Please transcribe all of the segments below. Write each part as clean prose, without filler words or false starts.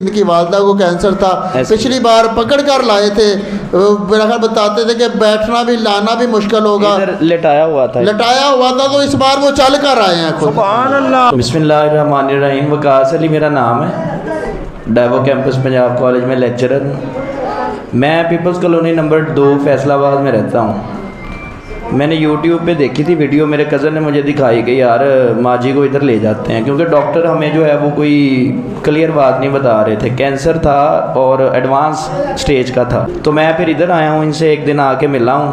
इनकी वालदा को कैंसर था, पिछली बार पकड़ कर लाए थे, मेरा ख्याल बताते थे कि बैठना भी लाना भी मुश्किल होगा, लटाया हुआ था तो इस बार वो चल कर आए हैं खुद। सुभान अल्लाह। बिस्मिल्लाहिर्रहमानिर्रहीम। वकास अली मेरा नाम है, डाइवो कैंपस पंजाब कॉलेज में लेक्चरर हूँ। मैं पीपल्स कॉलोनी नंबर 2 फैसलाबाद में रहता हूँ। मैंने यूट्यूब पे देखी थी वीडियो, मेरे कज़न ने मुझे दिखाई कि यार माजी को इधर ले जाते हैं, क्योंकि डॉक्टर हमें जो है वो कोई क्लियर बात नहीं बता रहे थे, कैंसर था और एडवांस स्टेज का था। तो मैं फिर इधर आया हूँ, इनसे एक दिन आके मिला हूँ,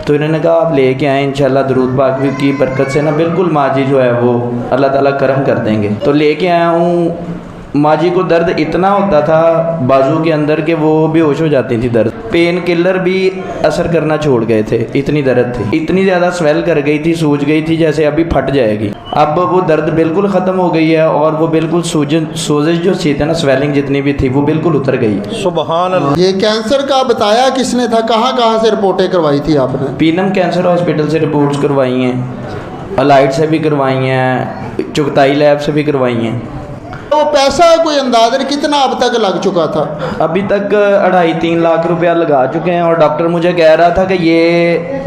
तो इन्होंने कहा आप लेके आए, इंशाल्लाह दरूद पाक की बरकत से ना बिल्कुल माजी जो है वो अल्लाह ताला करम कर देंगे। तो लेके आया हूँ। माजी को दर्द इतना होता था बाजू के अंदर कि वो बेहोश हो जाती थी दर्द, पेन किलर भी असर करना छोड़ गए थे, इतनी दर्द थी, इतनी ज़्यादा स्वेल कर गई थी, सूज गई थी जैसे अभी फट जाएगी। अब वो दर्द बिल्कुल ख़त्म हो गई है और वो बिल्कुल सोजिश जो थी ना, स्वेलिंग जितनी भी थी वो बिल्कुल उतर गई। सुभान अल्लाह। ये कैंसर का बताया किसने था, कहाँ से रिपोर्टें करवाई थी आपने? पीनम कैंसर हॉस्पिटल से रिपोर्ट्स करवाई हैं, अलाइट से भी करवाई हैं, चुगताई लैब से भी करवाई हैं। तो पैसा कोई अंदाज़न कितना अब तक लग चुका था? अभी तक 2.5-3 लाख रुपया लगा चुके हैं, और डॉक्टर मुझे कह रहा था कि ये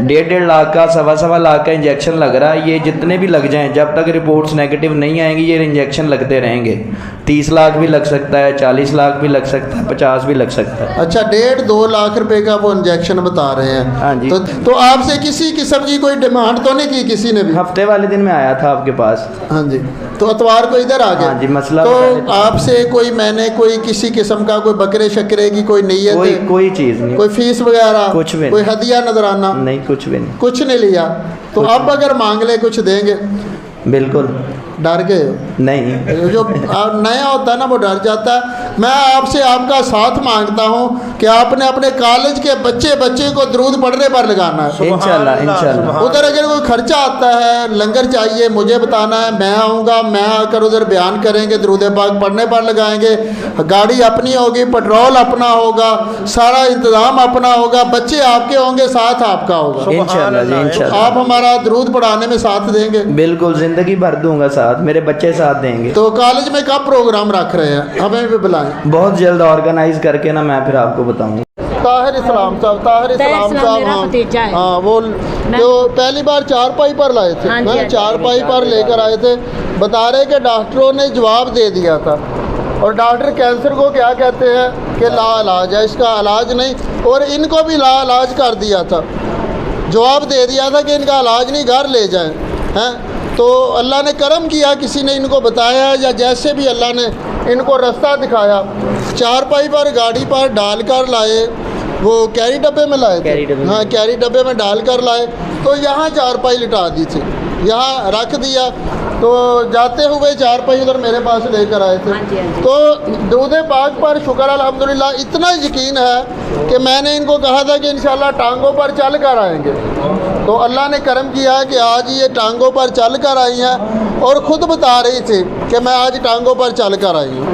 1.5 लाख का 1.25 लाख का इंजेक्शन लग रहा है, ये जितने भी लग जाएं, जब तक रिपोर्ट्स नेगेटिव नहीं आएंगी ये इंजेक्शन लगते रहेंगे। 30 लाख भी लग सकता है, 40 लाख भी लग सकता है, 50 भी लग सकता है। अच्छा, 1.5-2 लाख रुपए का वो इंजेक्शन बता रहे हैं। हाँ जी। तो आपसे किसी किस्म की कोई डिमांड तो नहीं की किसी ने भी? हफ्ते वाले दिन में आया था आपके पास। हाँ जी, तो अतवार को इधर आ गया। हाँ जी, मसला तो आपसे मैंने कोई किसी किस्म का कोई बकरे शक्रे की कोई नीयत, कोई चीज़ नहीं, कोई फीस वगैरह कुछ भी, कोई हदिया नजराना नहीं, कुछ भी नहीं, कुछ नहीं लिया। तो अब अगर मांग ले कुछ देंगे? बिल्कुल। डर गए? नहीं, जो नया होता है ना वो डर जाता है। मैं आपसे आपका साथ मांगता हूँ कि आपने अपने कॉलेज के बच्चे को दरूद पढ़ने पर लगाना है। इंशाल्लाह। उधर अगर कोई खर्चा आता है, लंगर चाहिए, मुझे बताना है, मैं आऊँगा, मैं आकर उधर बयान करेंगे, दरूद पाक पढ़ने पर लगाएंगे। गाड़ी अपनी होगी, पेट्रोल अपना होगा, सारा इंतज़ाम अपना होगा, बच्चे आपके होंगे, साथ आपका होगा। इंशाल्लाह जी, इंशाल्लाह। आप हमारा दरूद पढ़ाने में साथ देंगे? बिल्कुल, ज़िंदगी भर दूंगा साथ, मेरे बच्चे साथ देंगे। तो कॉलेज में कब प्रोग्राम रख रहे हैं, हमें भी बुलाएं। बहुत जल्द ऑर्गेनाइज करके ना मैं फिर आपको बताऊंगा। ताहिर इस्लाम साहब, हाँ, वो जो पहली बार चारपाई पर लाए थे, मैं चारपाई पर लेकर आए थे, बता रहे कि डॉक्टरों ने जवाब दे दिया था, और डॉक्टर कैंसर को क्या कहते हैं कि लाइलाज है, इसका इलाज नहीं, और इनको भी लाइलाज कर दिया था, जवाब दे दिया था कि इनका इलाज नहीं, घर ले जाएं, हैं। तो अल्लाह ने करम किया, किसी ने इनको बताया या जैसे भी अल्लाह ने इनको रास्ता दिखाया, चारपाई पर गाड़ी पर डाल कर लाए, वो कैरी डब्बे में लाए थे, हाँ कैरी डब्बे में डाल कर लाए, तो यहाँ चारपाई लिटा दी थी, यहाँ रख दिया। तो जाते हुए चारपाई उधर मेरे पास लेकर आए थे। तो दरूद पाक पर शुक्र अल्हम्दुलिल्लाह इतना यकीन है कि मैंने इनको कहा था कि इंशाल्लाह टांगों पर चल कर आएंगे, तो अल्लाह ने करम किया कि आज ये टांगों पर चल कर आई हैं, और ख़ुद बता रही थी कि मैं आज टांगों पर चल कर आई हूँ।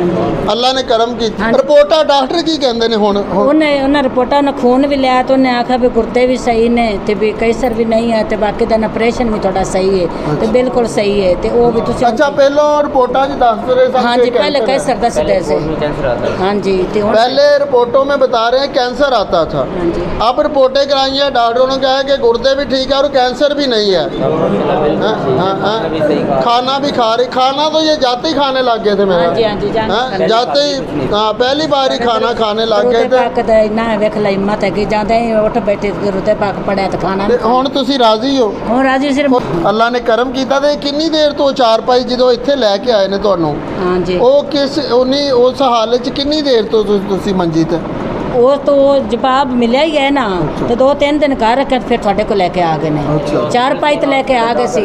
अल्लाह ने करम की। रिपोर्टा डॉक्टर की कहते ने उन्हें रिपोर्टा ने खून भी लिया, तो उन्हें आखा भी गुर्दे भी सही ने, ते भी कैंसर भी नहीं है, ते बाकी दा ऑपरेशन भी थोड़ा सही है, तो बिल्कुल सही है, ते वो भी तुसी। अच्छा, पहले रिपोर्टा च दस रहे? हाँ जी, पहले कैंसर दस रहे से। हाँ जी, पहले रिपोर्टों में बता रहे हैं कैंसर आता था। अब रिपोर्टें कराई हैं, डॉक्टरों ने कहा कि गुर्दे भी ठीक है और कैंसर भी नहीं है। खाना भी खा रही, खाना तो ये जाते ही खाने लग गए थे मेरा, जाते ही पहली बार ही खाना खाने लग गए थे। ना वेख ला हिम्मत है कि जाते ही उठ बैठे दरूद पाक पढ़िया तो खाना। हुण तुसी राजी हो? हुण राजी। सिर्फ अल्लाह ने करम कीता। ते किन्नी देर तो चारपाई जो इत्थे लैके आए ने तुहानू, हाँ जी, ਉਹ ਕਿਸ ਉਨੀ ਉਸ ਹਾਲਤ 'ਚ ਕਿੰਨੀ ਦੇਰ ਤੋਂ ਤੁਸੀਂ ਮੰਜੀ ਤੇ? वो तो जवाब मिलिया ही है ना, तो 2-3 दिन घर रखे, फिर थोड़े को लेके आ गए ने, चारपाई तो लेके आ गए सी।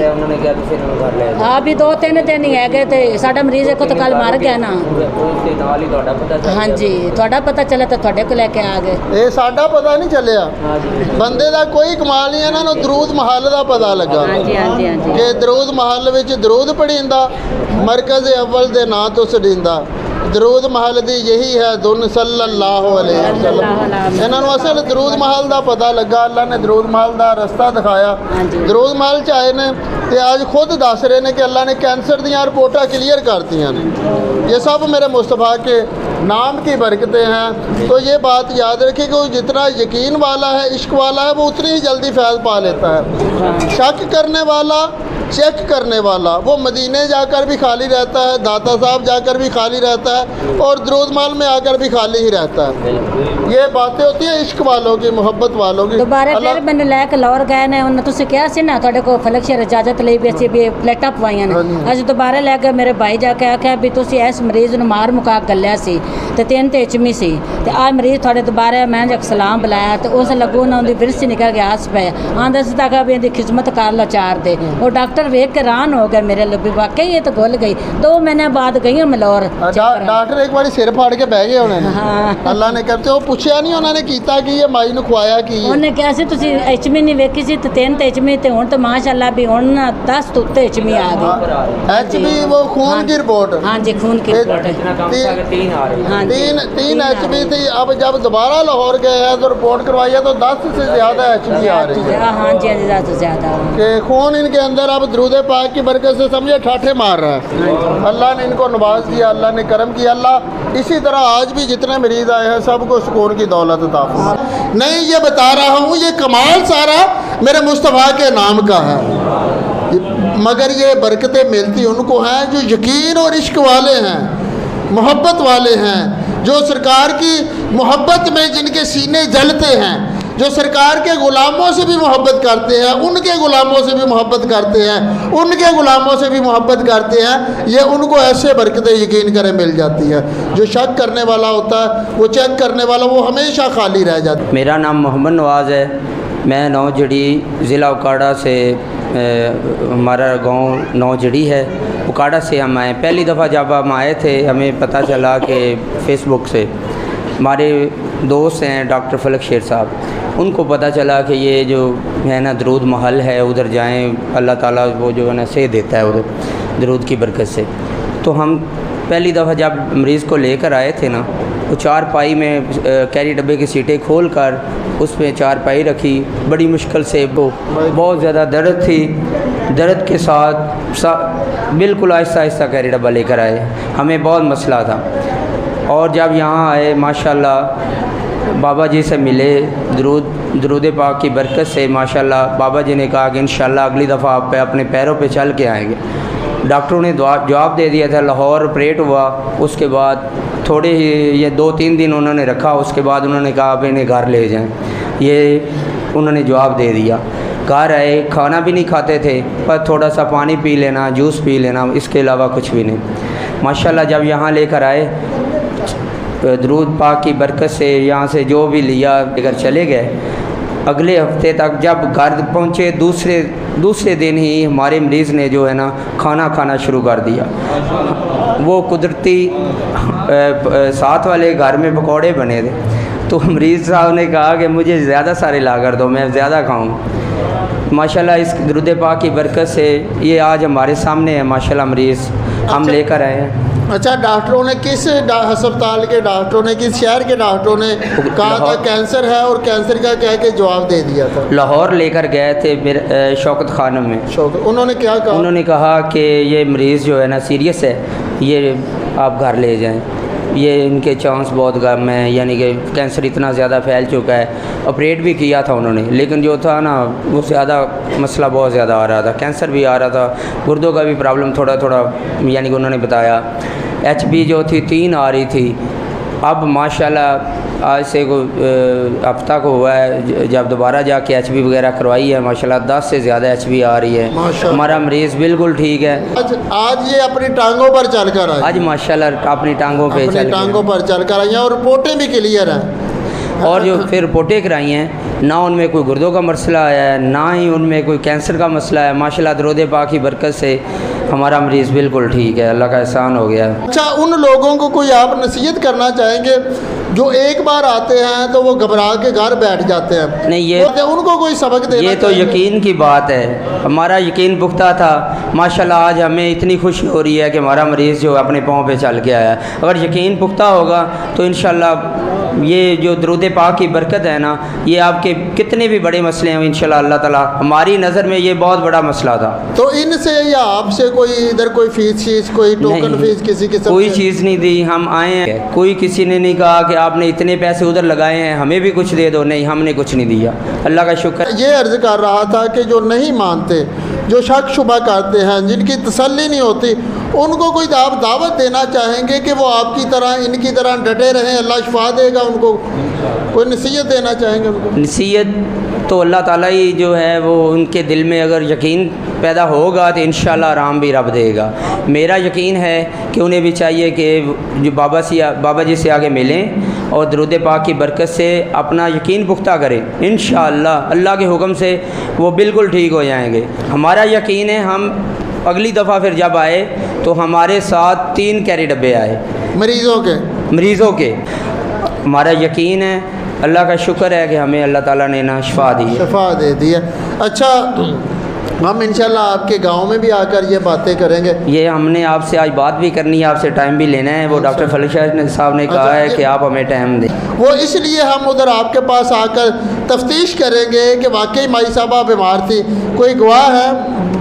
हाँ, भी 2-3 दिन ही है गए थे। साडा मरीज को तो कल मर गया ना। हाँ जी, थोड़ा पता चला तो थोड़े को लेके आ गए। ये साडा पता नहीं चलिया, बंदे दा कोई कमाल नहीं है ना, दरूद महल दा पता लगा कि दरूद महल विच दरूद पढ़ींदा, मरकज़ अव्वल दे नां तो सड़ींदा, दरूद महल दी यही है धुन सल्लल्लाहु अलैहि वसल्लम। इन्होंने असल दरूद महल का पता लगा, अल्लाह ने दरूद महल का रस्ता दिखाया। दरूद महल च आए ने ते आज खुद दस रहे हैं कि अल्लाह ने कैंसर दियाँ रिपोर्टां क्लीयर कर दी ने। ये सब मेरे मुस्तफा के नाम की बरकतें हैं। तो ये बात याद रखें कि जितना यकीन वाला है, इश्क वाला है, वो उतनी ही जल्दी फैज़ पा लेता है। शक करने वाला, चेक करने वाला, वो मदीने जाकर भी खाली रहता है, दाता साहब जाकर भी खाली रहता है, और दरूद माल में आकर भी खाली ही रहता है। ये बातें होती हैं इश्क वालों की, मोहब्बत वालों की। दोबारा फिर मैंने लैके लाहौर गए ने, उन्हें तुझसे क्या सी ना थोड़े को फलक शहर इजाजत ली भी असी भी प्लेटा पवाइया ने। अज दोबारा लैके मेरे भाई जाके आख्या भी तुसी इस मरीज नूं मार मुका गलिया सी ते 3 ते HMI सी ते आ मरीज थोड़े दोबारा मैं जब सलाम बुलाया तो उस लगू ना उनकी विरसी निकल के हस पे आंदा सी तक भी इनकी खिदमत कर लो 4 दे। वो डॉक्टर वेख के हैरान हो गए मेरे लो भी वाकई ये तो घुल गई। 2 महीने बाद गई हूँ मैं लाहौर। डॉक्टर एक बार सिर फाड़ के बह गए उन्होंने। हाँ। अल्लाह ने करते वो पूछया नहीं उन्होंने कीता कि ये माई नूं खुआया की उन्हें क्या सी तुसी HMI नहीं वेखी सी ते 3 ते HMI ते हुण तो माशाअल्लाह भी हुण 10 तो उत्ते HMI आ गई। HB वो खून की रिपोर्ट। हाँ जी खून की रिपोर्ट है। 3 HB थी। अब जब दोबारा लाहौर गए हैं तो रिपोर्ट करवाई है तो 10 से ज़्यादा HB आ रही है। हाँ जी हाँ जी ज़्यादा से ज़्यादा कि खून इनके अंदर अब दरूद पाक की बरकत से समझे ठाठे मार रहा है। अल्लाह ने इनको नवाज दिया, अल्लाह ने करम किया। अल्लाह इसी तरह आज भी जितने मरीज़ आए हैं सबको सुकून की दौलत अता फरमाए। नहीं, ये बता रहा हूँ ये कमाल सारा मेरे मुस्तफ़ा के नाम का है, मगर ये बरकतें मिलती उनको हैं जो यकीन और इश्क वाले हैं, मोहब्बत वाले हैं, जो सरकार की मोहब्बत में जिनके सीने जलते हैं, जो सरकार के ग़ुलामों से भी मोहब्बत करते हैं, उनके ग़ुलामों से भी मोहब्बत करते हैं, उनके ग़ुलामों से भी मोहब्बत करते हैं। ये उनको ऐसे बरकतें यकीन करें मिल जाती है। जो शक करने वाला होता है, वो चेक करने वाला, वो हमेशा खाली रह जाता है। मेरा नाम मोहम्मद नवाज़ है। मैं नौजड़ी ज़िला उकाड़ा से, हमारा गांव नौजड़ी है, उकाड़ा से हम आए। पहली दफ़ा जब हम आए थे हमें पता चला कि फ़ेसबुक से हमारे दोस्त हैं डॉक्टर फलक शेर साहब, उनको पता चला कि ये जो है ना दरूद महल है उधर जाएं, अल्लाह ताला वो जो है ना से देता है उधर दरूद की बरकत से। तो हम पहली दफ़ा जब मरीज़ को लेकर आए थे ना, वो 4 पाई में कैरी डब्बे की सीटें खोल कर उस पर 4 पाई रखी, बड़ी मुश्किल से, वो बहुत ज़्यादा दर्द थी, दर्द के साथ बिल्कुल आहिस्ता आहिस्ता कैरी डब्बा लेकर आए। हमें बहुत मसला था। और जब यहाँ आए माशाल्लाह बाबा जी से मिले, दरूद पाक की बरकत से माशाल्लाह बाबा जी ने कहा कि इंशाल्लाह अगली दफ़ा आप अपने पैरों पे चल के आएंगे। डॉक्टरों ने जवाब दे दिया था। लाहौर ऑपरेट हुआ, उसके बाद थोड़े ही ये 2-3 दिन उन्होंने रखा, उसके बाद उन्होंने कहा आप इन्हें घर ले जाएं। ये उन्होंने जवाब दे दिया। घर आए, खाना भी नहीं खाते थे, पर थोड़ा सा पानी पी लेना, जूस पी लेना, इसके अलावा कुछ भी नहीं। माशाल्लाह जब यहाँ लेकर आए दरूद पाक की बरकत से यहाँ से जो भी लिया लेकर चले गए। अगले हफ्ते तक जब घर पहुँचे दूसरे दिन ही हमारे मरीज़ ने जो है ना खाना खाना शुरू कर दिया। वो कुदरती साथ वाले घर में पकौड़े बने थे, तो मरीज़ साहब ने कहा कि मुझे ज़्यादा सारे ला कर दो, मैं ज़्यादा खाऊँ। माशाल्लाह इस दरूद पाक की बरकत से ये आज हमारे सामने है माशाल्लाह मरीज़ हम लेकर आए हैं। अच्छा, डॉक्टरों ने किस अस्पताल के डॉक्टरों ने, किस शहर के डॉक्टरों ने कहा था कैंसर है और कैंसर का कह के जवाब दे दिया था? लाहौर लेकर गए थे मेरे शौकत खानम में। उन्होंने क्या कहा? उन्होंने कहा कि ये मरीज़ जो है ना सीरियस है, ये आप घर ले जाएं, ये इनके चांस बहुत कम है, यानी कि कैंसर इतना ज़्यादा फैल चुका है। ऑपरेट भी किया था उन्होंने, लेकिन जो था ना वो ज़्यादा मसला बहुत ज़्यादा आ रहा था, कैंसर भी आ रहा था, गुर्दों का भी प्रॉब्लम थोड़ा थोड़ा, यानी कि उन्होंने बताया। HB जो थी 3 आ रही थी। अब माशाल्लाह आज से हफ्ता को हुआ है जब दोबारा जाके HB वगैरह करवाई है, माशाल्लाह 10 से ज़्यादा HB आ रही है। हमारा मरीज़ बिल्कुल ठीक है। आज ये अपनी टांगों पर चल कर आए। आज माशाल्लाह अपनी टांगों पर चल कर आई हैं और रिपोर्टें भी क्लियर हैं। और जो फिर रिपोर्टें कराई हैं, ना उनमें कोई गुर्दों का मसला आया है, ना ही उनमें कोई कैंसर का मसला है। माशाल्लाह दरूद पाक की बरकत से हमारा मरीज़ बिल्कुल ठीक है, अल्लाह का एहसान हो गया। अच्छा, उन लोगों को कोई आप नसीहत करना चाहेंगे जो एक बार आते हैं तो वो घबरा के घर बैठ जाते हैं, नहीं, ये उनको कोई सबक देना ये तो चाहिए। यकीन की बात है। हमारा यकीन पुख्ता था। माशाल्लाह आज हमें इतनी खुशी हो रही है कि हमारा मरीज़ जो अपने पाँव पे चल के आया है। अगर यकीन पुख्ता होगा तो इंशाल्लाह ये जो दरूद पाक की बरकत है ना, ये आपके कितने भी बड़े मसले हैं इंशाल्लाह अल्लाह ताला, हमारी नज़र में ये बहुत बड़ा मसला था। तो इनसे या आपसे कोई इधर कोई फीस कोई टोकन नहीं, फीस किसी किस्म कोई की? चीज़ नहीं दी। हम आए हैं, कोई किसी ने नहीं कहा कि आपने इतने पैसे उधर लगाए हैं हमें भी कुछ दे दो, नहीं, हमने कुछ नहीं दिया। अल्लाह का शुक्र। ये अर्ज कर रहा था कि जो नहीं मानते, जो शक शुबा करते हैं, जिनकी तसल्ली नहीं होती, उनको कोई आप दावत देना चाहेंगे कि वो आपकी तरह इनकी तरह डटे रहें, अल्लाह शिफा देगा उनको? कोई नसीहत देना चाहेंगे उनको? नसीहत तो अल्लाह ताला ही जो है वो उनके दिल में अगर यकीन पैदा होगा तो इंशाल्लाह आराम भी रब देगा। मेरा यकीन है कि उन्हें भी चाहिए कि जो बाबा जी से आगे मिलें और दरूद पाक की बरकत से अपना यकीन पुख्ता करें। इंशाअल्लाह अल्लाह के हुक्म से वो बिल्कुल ठीक हो जाएंगे। हमारा यकीन है, हम अगली दफ़ा फिर जब आए तो हमारे साथ 3 कैरी डब्बे आए मरीज़ों के। हमारा यकीन है, अल्लाह का शुक्र है कि हमें अल्लाह ताला ने ना शिफा दी है। शिफा दे दी है। अच्छा, हम इंशाल्लाह आपके गांव में भी आकर ये बातें करेंगे। ये हमने आपसे आज बात भी करनी है, आपसे टाइम भी लेना है। वो डॉक्टर फलक शाह साहब ने कहा है कि आप हमें टाइम दें। वो इसलिए हम उधर आपके पास आकर तफ्तीश करेंगे कि वाकई माई साहबा बीमार थी। कोई गवाह है?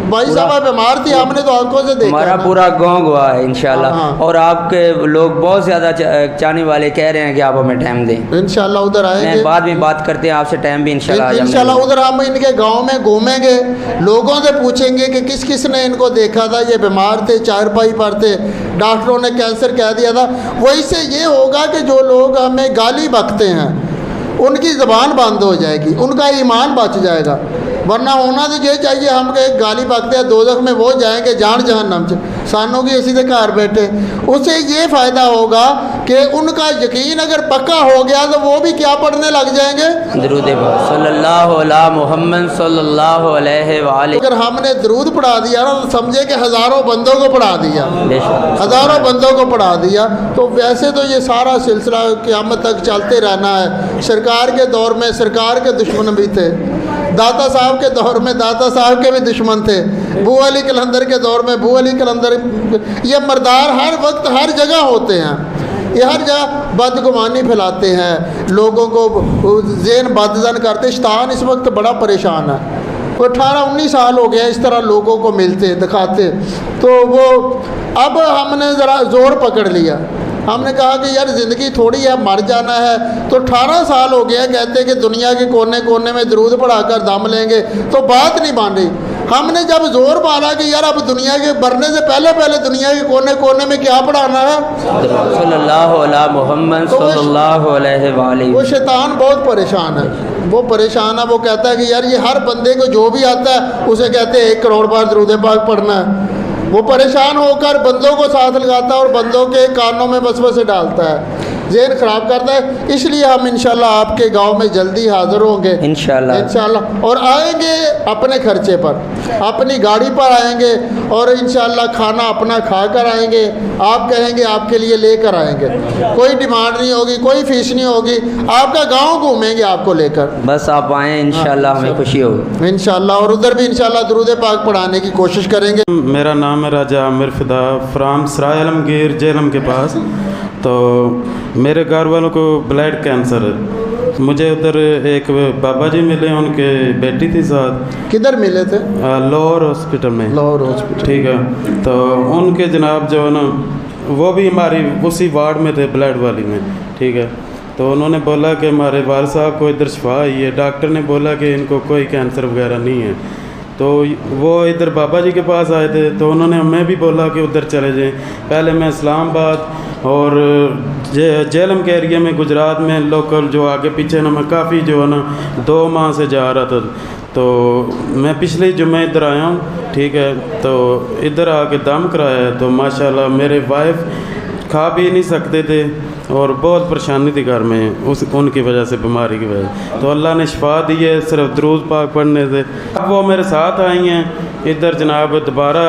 माई साहबा बीमार थी, हमने तो आंखों से देखा। हमारा पूरा गांव गवाह है इंशाल्लाह। हाँ। और आपके लोग बहुत ज़्यादा चाहने वाले कह रहे हैं कि आप हमें टाइम दें। इंशाल्लाह उधर आएंगे, बाद में बात करते हैं आपसे, टाइम भी इंशाल्लाह उधर हम इनके गांव में घूमेंगे, लोगों से पूछेंगे कि किस किस ने इनको देखा था, ये बीमार थे, चारपाई पर थे, डॉक्टरों ने कैंसर कह दिया था। वही से ये होगा कि जो लोग हमें गाली बकते हैं उनकी ज़बान बंद हो जाएगी, उनका ईमान बच जाएगा। वरना होना तो ये चाहिए, हम एक गाली बकते हैं दोज़ख में वो जाएंगे जान जहन्नम से, सानों की इसी से घर बैठे। उससे ये फ़ायदा होगा कि उनका यकीन अगर पक्का हो गया तो वो भी क्या पढ़ने लग जाएंगे? दरूद सल्लल्लाहु अला मुहम्मद सल्लल्लाहु अलैहि वआलैहि। अगर हमने दरूद पढ़ा दिया ना तो समझे कि हज़ारों बंदों को पढ़ा दिया, हज़ारों बंदों को पढ़ा दिया। तो वैसे तो ये सारा सिलसिला क़यामत तक चलते रहना है। सरकार के दौर में सरकार के दुश्मन भी थे, दाता साहब के दौर में दाता साहब के भी दुश्मन थे, बू अली कलंदर के दौर में बू अली कलंदर। ये मर्दार हर वक्त हर जगह होते हैं, ये हर जगह बदगुमानी फैलाते हैं, लोगों को ज़ेन बदजन करते। शैतान इस वक्त बड़ा परेशान है। वो 18-19 साल हो गया इस तरह लोगों को मिलते दिखाते। तो वो अब हमने ज़रा ज़ोर पकड़ लिया, हमने कहा कि यार ज़िंदगी थोड़ी है, मर जाना है। तो 18 साल हो गया कहते कि दुनिया के कोने कोने में दरूद पढ़ाकर दम लेंगे, तो बात नहीं मान रही। हमने जब जोर मारा कि यार अब दुनिया के मरने से पहले पहले दुनिया के कोने कोने में क्या पढ़ाना है, सल्लल्लाहु अला मुहम्मद सल्लल्लाहु अलैहि वआलैहि। वो शैतान बहुत परेशान है, वो परेशान है। वो कहता है कि यार ये हर बंदे को जो भी आता है उसे कहते हैं 1 करोड़ बार दरूद पाक पढ़ना है। वो परेशान होकर बंदों को साथ लगाता है और बंदों के कानों में वसवसे डालता है, ज़हन ख़राब करता है। इसलिए हम इंशाल्लाह आपके गांव में जल्दी हाज़िर होंगे इंशाल्लाह, और आएंगे अपने खर्चे पर, अपनी गाड़ी पर आएंगे और इंशाल्लाह खाना अपना खा कर आएंगे। आप कहेंगे आपके लिए लेकर आएंगे, कोई डिमांड नहीं होगी, कोई फ़ीस नहीं होगी, आपका गाँव घूमेंगे आपको लेकर। बस आप आएँ इंशाल्लाह, हमें खुशी होगी इंशाल्लाह। और उधर भी इंशाल्लाह दरूद पाक पढ़ाने की कोशिश करेंगे। मेरा नाम है राजा आमिर फिदा फ्राम सराय आलमगीर जेलम के पास। तो मेरे घर वालों को ब्लड कैंसर है। मुझे उधर एक बाबा जी मिले, उनके बेटी थी साथ। किधर मिले थे? लाहौर हॉस्पिटल में। लाहौर हॉस्पिटल, ठीक है। तो उनके जनाब जो है ना, वो भी हमारी उसी वार्ड में थे, ब्लड वाली में, ठीक है। तो उन्होंने बोला कि हमारे वाल साहब को इधर शिफा आई है। डॉक्टर ने बोला कि इनको कोई कैंसर वगैरह नहीं है। तो वो इधर बाबा जी के पास आए थे, तो उन्होंने हमें भी बोला कि उधर चले जाएं। पहले मैं इस्लामाबाद और जेलम के एरिया में, गुजरात में लोकल जो आगे पीछे ना, मैं काफ़ी जो है ना 2 माह से जा रहा था। तो मैं पिछले जुम्मे इधर आया हूँ, ठीक है। तो इधर आके दम कराया, तो माशाल्लाह मेरे वाइफ खा भी नहीं सकते थे, اور بہت پریشانی تھی گھر میں ان کی وجہ سے, بیماری کی وجہ سے. تو اللہ نے شفا دی ہے صرف درود پاک پڑھنے سے. اب وہ میرے ساتھ آئی ہیں ادھر جناب دوبارہ.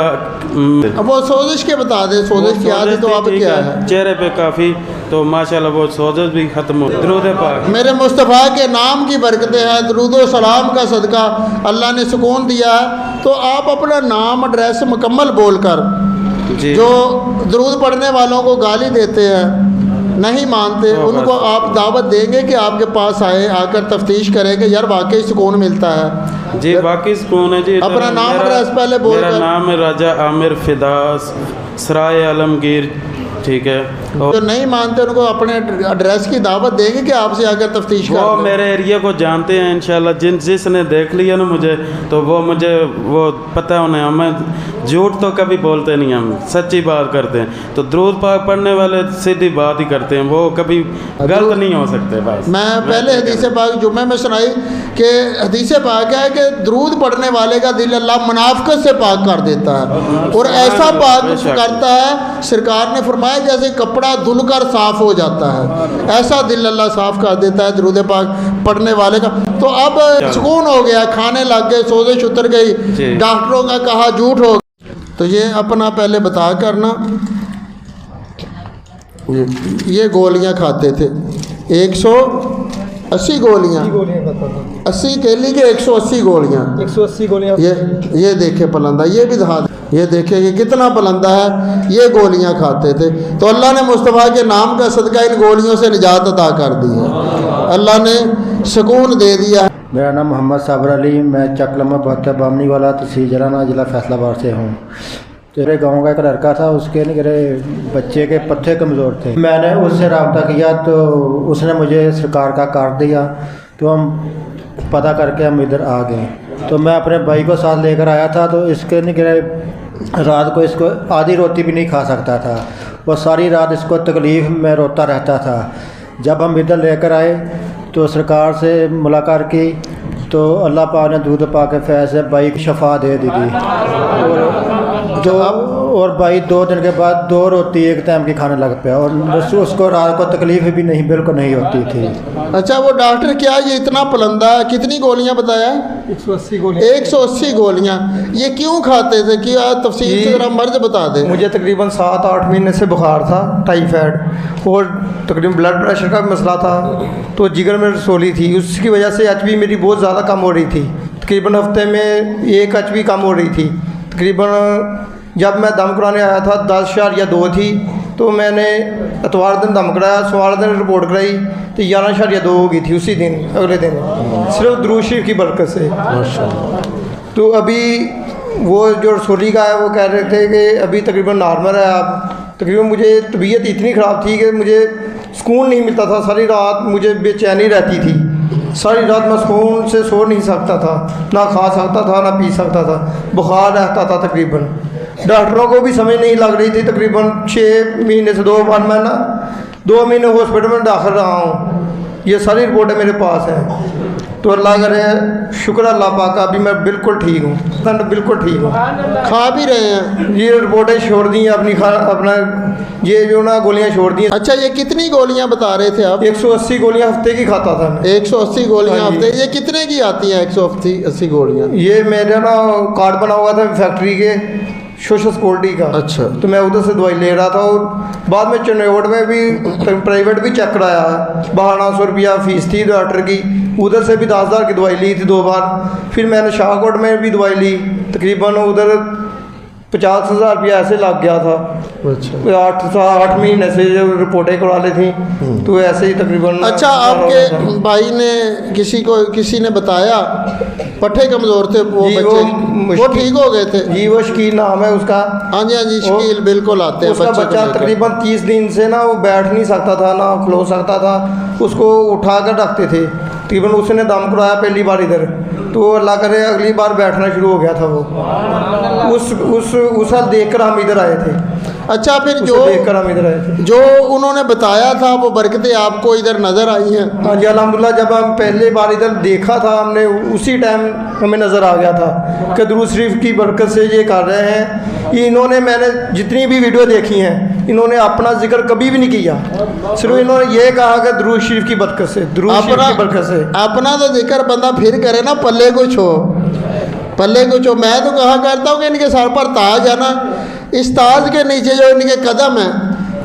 اب وہ سوزش کے بتا دیں, سوزش کی عادت تو اب کیا ہے چہرے پہ کافی, تو ماشاءاللہ وہ سوزش بھی ختم ہو. درود پاک میرے مصطفیٰ کے نام کی برکتیں ہیں, درود و سلام کا صدقہ اللہ نے سکون دیا ہے. تو آپ اپنا نام ایڈریس مکمل بول کر, جی جو درود پڑھنے والوں کو گالی دیتے ہیں نہیں مانتے, ان کو آپ دعوت دیں گے کہ آپ کے پاس آئے, آ کر تفتیش کریں کہ یار واقعی سکون ملتا ہے. جی واقعی سکون ہے جی. اپنا نام ایڈریس پہلے بول میرا کر. نام ہے راجہ عامر فداس, سرائے عالمگیر, ٹھیک ہے. جو نہیں مانتے ان کو اپنے ایڈریس کی دعوت دیں گے کہ آپ سے آ کر تفتیش وہ کر. میرے ایریا کو جانتے ہیں انشاءاللہ, جس نے دیکھ لیا نا مجھے, تو وہ مجھے وہ پتہ ہے انہیں, ہمیں جھوٹ تو کبھی بولتے نہیں, ہم سچی بات کرتے ہیں. تو درود پاک پڑھنے والے سیدھی بات ہی کرتے ہیں, وہ کبھی غلط نہیں ہو سکتے. بس میں پہلے حدیث پاک جمعے میں سنائی کہ حدیث پاک ہے کہ درود پڑھنے والے کا دل اللہ منافقت سے پاک کر دیتا ہے, اور ایسا پاک کرتا ہے سرکار نے فرمایا جیسے کپڑا دھل کر صاف ہو جاتا ہے, ایسا دل اللہ صاف کر دیتا ہے درود پاک پڑھنے والے کا. تو اب سکون ہو گیا, کھانے لگ گئے, سوزش اتر گئی, ڈاکٹروں کا کہا جھوٹ ہو. تو یہ اپنا پہلے بتا کرنا, یہ گولیاں کھاتے تھے 180 گولیاں, 80 کیلی کے 180 گولیاں, 180 گولیاں. یہ دیکھے پلندہ, یہ بھی دکھا, یہ دیکھے کہ کتنا پلندہ ہے, یہ گولیاں کھاتے تھے. تو اللہ نے مصطفیٰ کے نام کا صدقہ ان گولیوں سے نجات عطا کر دی ہے, اللہ نے سکون دے دیا. میرا نام محمد صابر علی, میں چک لمحہ بہتر بامنی والا تحصیل جرانہ ضلع فیصل آباد سے ہوں. میرے گاؤں کا ایک لڑکا تھا, اس کے میرے بچے کے پتھے کمزور تھے. میں نے اس سے رابطہ کیا تو اس نے مجھے سرکار کا کارڈ دیا, تو ہم پتہ کر کے ہم ادھر آ گئے. تو میں اپنے بھائی کو ساتھ لے کر آیا تھا, تو اس کے رات کو اس کو آدھی روٹی بھی نہیں کھا سکتا تھا, وہ ساری رات اس کو تکلیف میں روتا رہتا تھا. جب ہم ادھر لے کر آئے تو سرکار سے ملاقات کی, تو اللہ پاک نے دودھ پاک کے فیض سے بھائی کی شفا دے دی تھی. اور بھائی 2 دن کے بعد 2 روٹی ایک ٹائم کی کھانے لگ پیا, اور اس کو رات کو تکلیف بھی نہیں بالکل نہیں ہوتی تھی. اچھا وہ ڈاکٹر کیا یہ اتنا پلندہ, کتنی گولیاں بتایا؟ 180 گولیاں. 180 گولیاں. یہ کیوں کھاتے تھے, کیا تفصیل سے ذرا مرض بتا دیں. مجھے تقریباً 7-8 مہینے سے بخار تھا, ٹائیفائڈ, اور تقریباً بلڈ پریشر کا بھی مسئلہ تھا, تو جگر میں رسولی تھی, اس کی وجہ سے HP میری بہت زیادہ کم ہو رہی تھی. تقریباً ہفتے میں 1 HP کم ہو رہی تھی. تقریباً جب میں دم کرانے آیا تھا 10.2 تھی, تو میں نے اتوار دن دم کرایا, سوموار دن رپورٹ کرائی تو 11.2 ہو گئی تھی اسی دن, اگلے دن, صرف درود شریف کی برکت سے. تو ابھی وہ جو رسولی کا ہے وہ کہہ رہے تھے کہ ابھی تقریباً نارمل ہے. اب تقریباً مجھے طبیعت اتنی خراب تھی کہ مجھے سکون نہیں ملتا تھا, ساری رات مجھے بے چینی رہتی تھی, ساری رات میں سکون سے سو نہیں سکتا تھا, نہ کھا سکتا تھا نہ پی سکتا تھا, بخار رہتا تھا. تقریباً ڈاکٹروں کو بھی سمجھ نہیں لگ رہی تھی. تقریباً 6 مہینے سے 2 بار میں 2 مہینے ہاسپٹل میں داخل رہا ہوں. یہ ساری رپورٹیں میرے پاس ہیں. تو اللہ کرے, شکر اللہ پاک کا, ابھی میں بالکل ٹھیک ہوں, بالکل ٹھیک ہوں, کھا بھی رہے ہیں. یہ رپورٹیں چھوڑ دی ہیں اپنا یہ جو نا گولیاں چھوڑ دی ہیں. اچھا یہ کتنی گولیاں بتا رہے تھے آپ؟ 180 گولیاں ہفتے کی کھاتا تھا میں. 180 گولیاں ہفتے, یہ کتنے کی آتی ہیں 180 گولیاں؟ یہ میرا نا کارڈ بنا ہوا تھا فیکٹری کے سوشل سیکورٹی کا. اچھا. تو میں ادھر سے دوائی لے رہا تھا, اور بعد میں چنڈیگڑھ میں بھی پرائیویٹ بھی چیک کرایا, 1200 روپیہ فیس تھی ڈاکٹر کی, ادھر سے بھی 10,000 کی دوائی لی تھی 2 بار. پھر میں نے شاہ کوٹ میں بھی دوائی لی, تقریباً ادھر 50,000 روپیہ ایسے لگ گیا تھا. اچھا 8 مہینے سے جو رپورٹیں کروا لی تھیں, تو ایسے ہی تقریباً. اچھا آپ کے بھائی نے کسی نے بتایا پٹھے کمزور تھے وہ بچے, وہ ٹھیک ہو گئے تھے؟ جی وہ شکیل نام ہے اس کا. ہاں جی, ہاں جی, شکیل بالکل آتے ہیں. اس کا بچہ تقریباً 30 دن سے نا وہ بیٹھ نہیں سکتا تھا, نہ کھلو سکتا تھا, اس کو اٹھا کر رکھتے تھے. تقریباً اس نے دم کرایا پہلی بار ادھر, تو اللہ کرے اگلی بار بیٹھنا شروع ہو گیا تھا وہ. اس حال دیکھ کر ہم ادھر آئے تھے. اچھا پھر دیکھ کر ہم ادھر آئے تھے, جو انہوں نے بتایا تھا وہ برکتیں آپ کو ادھر نظر آئی ہیں؟ ہاں جی الحمدللہ. جب ہم پہلے بار ادھر دیکھا تھا ہم نے, اسی ٹائم ہمیں نظر آ گیا تھا کہ درود شریف کی برکت سے یہ کر رہے ہیں. انہوں نے, میں نے جتنی بھی ویڈیو دیکھی ہیں इन्होंने अपना जिक्र कभी भी नहीं किया, सिर्फ इन्होंने ये कहा कि दुरूद शरीफ की बरकत से, दुरूद शरीफ की बरकत से। अपना तो जिक्र बंदा फिर करे ना, पल्ले को छो, पल्ले को छो। मैं तो कहा करता हूँ कि इनके सर पर ताज है ना, इस ताज के नीचे जो इनके कदम है,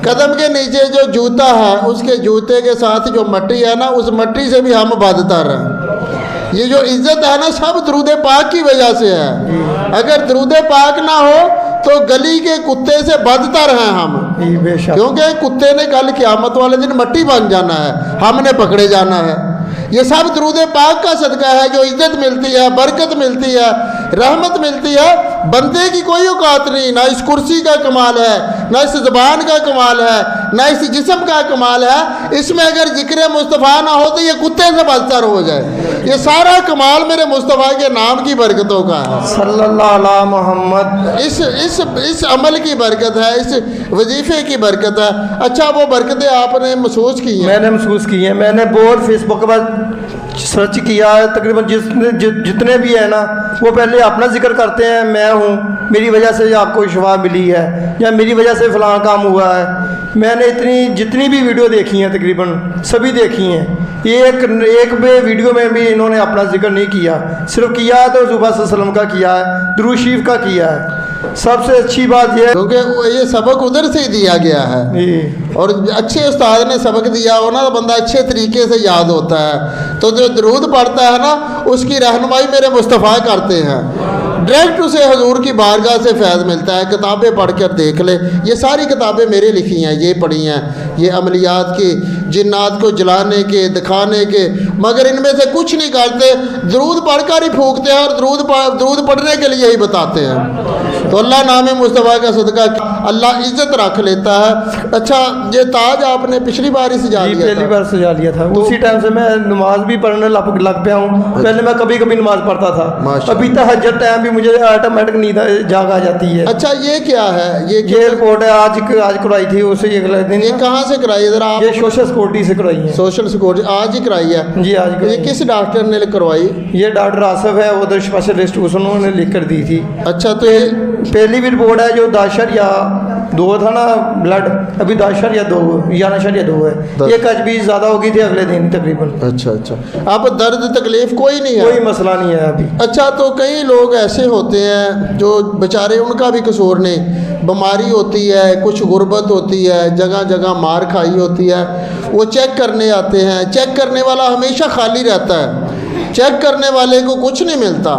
कदम के नीचे जो जूता है, उसके जूते के साथ जो मट्टी है ना, उस मट्टी से भी हम बदतर हैं। ये जो इज्जत है ना, सब दरूद पाक की वजह से है। अगर दरूद पाक ना हो तो गली के कुत्ते से बदतर हैं हम, क्योंकि कुत्ते ने कल क़यामत वाले दिन मट्टी बन जाना है, हमने पकड़े जाना है। ये सब दरूद पाक का सदका है, जो इज्जत मिलती है, बरकत मिलती है, रहमत मिलती है। बंदे की कोई औकात नहीं, ना इस कुर्सी का कमाल है, ना इस ज़बान का कमाल है, ना इस जिस्म का कमाल है। इसमें अगर जिक्र मुस्तफ़ा ना हो तो ये कुत्ते से बदतर हो जाए। ये सारा कमाल मेरे मुस्तफ़ा के नाम की बरकतों का है, सल्लल्लाहु अलैहि मोहम्मद। इस अमल की बरकत है, इस वजीफ़े की बरकत है। अच्छा, वो बरकतें आपने महसूस की हैं? मैंने महसूस की हैं। मैंने बहुत फेसबुक पर सर्च किया है, तकरीबन जितने भी हैं ना, वो पहले अपना जिक्र करते हैं, मैं हूँ, मेरी वजह से आपको शिफा मिली है, या मेरी वजह से फ़लाँ काम हुआ है। मैंने जितनी भी वीडियो देखी हैं, तकरीबन सभी देखी हैं। एक वीडियो में भी इन्होंने अपना जिक्र नहीं किया, सिर्फ किया है तो सुबह वसल्लम का किया है, दुरूद शरीफ का किया है। सबसे अच्छी बात यह है क्योंकि ये सबक उधर से ही दिया गया है, और अच्छे उस्ताद ने सबक दिया हो ना, तो बंदा अच्छे तरीके से याद होता है। तो जो दरूद पढ़ता है ना, उसकी रहनुमाई मेरे मुस्तफ़ा करते हैं। डायरेक्ट उसे हजूर की बारगाह से फैज़ मिलता है। किताबें पढ़ कर देख ले, ये सारी किताबें मेरे लिखी हैं, ये पढ़ी हैं, ये अमलियात की, जिन्नात को जलाने के, दिखाने के, मगर इनमें से कुछ नहीं करते। दरूद पढ़ कर ही फूकते हैं, और दरूद पढ़ने के लिए ही बताते हैं। तो अल्लाह नाम मुस्तफ़ा का सदका अल्लाह इज्जत रख लेता है। अच्छा, ये ताज आपने पिछली बार ही सजा लिया था? पहली बार सजा लिया था, तो उसी टाइम से मैं नमाज भी पढ़ने लग पाया हूँ। पहले मैं कभी कभी नमाज पढ़ता था, अभी तहज्जुद टाइम भी मुझे ऑटोमेटिक नींद जाग आ जाती है। अच्छा, ये क्या है? ये रिपोर्ट है, आज कराई थी उसे अगले दिन। ये कहाँ से कराई? इधर आप? ये सोशल सिक्योरिटी से कराई है। सोशल सिक्योरिटी आज ही कराई है जी, आज। ये किस डॉक्टर ने करवाई? ये डॉक्टर आसफ है, उधर स्पेशलिस्ट, उन्होंने लिख कर दी थी। अच्छा, तो ये पहली भी रिपोर्ट है जो 10.2 था ना ब्लड, अभी 10.2 है। एक आज भी ज़्यादा होगी थी अगले दिन तकरीबन। अच्छा, अब दर्द तकलीफ कोई नहीं है? कोई मसला नहीं है अभी। अच्छा, तो कई लोग ऐसे होते हैं जो बेचारे, उनका भी कसूर नहीं, बीमारी होती है, कुछ गुर्बत होती है, जगह जगह मार खाई होती है, वो चेक करने आते हैं। चेक करने वाला हमेशा खाली रहता है, चेक करने वाले को कुछ नहीं मिलता।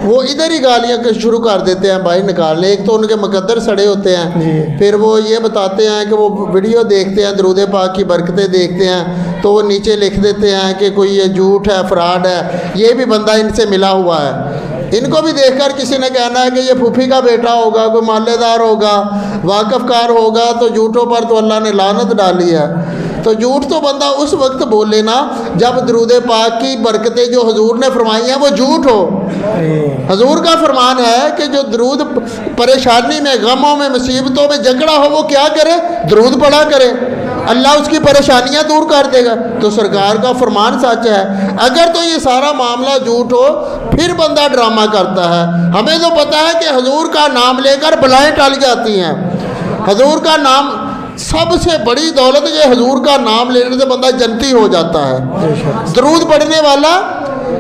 वो इधर ही गालियाँ शुरू कर देते हैं भाई निकालने। एक तो उनके मुकद्दर सड़े होते हैं, फिर वो ये बताते हैं कि वो वीडियो देखते हैं, दरूद पाक की बरकतें देखते हैं, तो वो नीचे लिख देते हैं कि कोई ये झूठ है, फ्रॉड है, ये भी बंदा इनसे मिला हुआ है। इनको भी देखकर किसी ने कहना है कि ये फूफी का बेटा होगा, कोई मालेदार होगा, वाकफकार होगा, तो झूठों पर तो अल्लाह ने लानत डाली है। तो झूठ तो बंदा उस वक्त बोले ना जब दरूद पाक की बरकतें जो हजूर ने फरमाई हैं वो झूठ हो। हजूर का फरमान है कि जो दरूद परेशानी में, गमों में, मुसीबतों में जकड़ा हो, वो क्या करे? दरूद पढ़ा करे, अल्लाह उसकी परेशानियां दूर कर देगा। तो सरकार का फरमान सच है। अगर तो ये सारा मामला झूठ हो, फिर बंदा ड्रामा करता है। हमें तो पता है कि हजूर का नाम लेकर बलाएं टल जाती हैं। हजूर का नाम सबसे बड़ी दौलत है, हजूर का नाम लेने से बंदा जन्नती हो जाता है। दरूद पढ़ने वाला